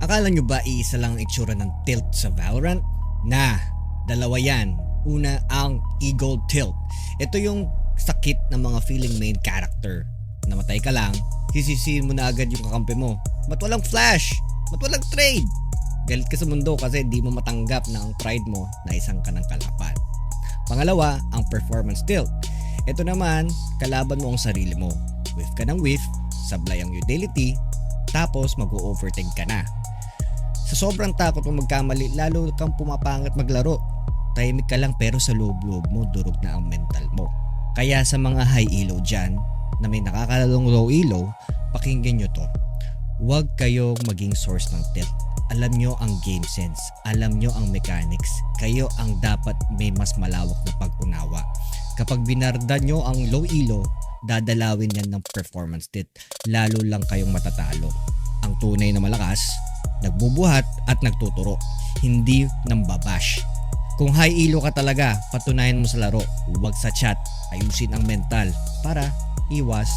Akala nyo ba iisa lang ang itsura ng tilt sa Valorant? Dalawa yan. Una ang Eagle Tilt. Ito yung sakit ng mga feeling main character. Namatay ka lang, sisisihin mo na agad yung kakampi mo. Ba't walang flash? Ba't walang trade? Galit ka sa mundo kasi di mo matanggap na ang pride mo na isang ka ng kalaban. Pangalawa, ang performance tilt. Ito naman, kalaban mo ang sarili mo. Whiff ka ng whiff, sablay ang utility, tapos mag-overtake ka na. Sa sobrang takot mo magkamali, lalo kang pumapangit maglaro. Tahimik ka lang pero sa loob-loob mo, durog na ang mental mo. Kaya sa mga high elo dyan, na may nakakalalong low elo, pakinggan nyo to. Huwag kayong maging source ng tilt. Alam nyo ang game sense, alam nyo ang mechanics, kayo ang dapat may mas malawak na pag-unawa. Kapag binarda nyo ang low elo, dadalawin yan ng performance tilt, lalo lang kayong matatalo. Ang tunay na malakas, nagbubuhat at nagtuturo, hindi nang babash. Kung high elo ka talaga, patunayan mo sa laro, huwag sa chat, ayusin ang mental para iwas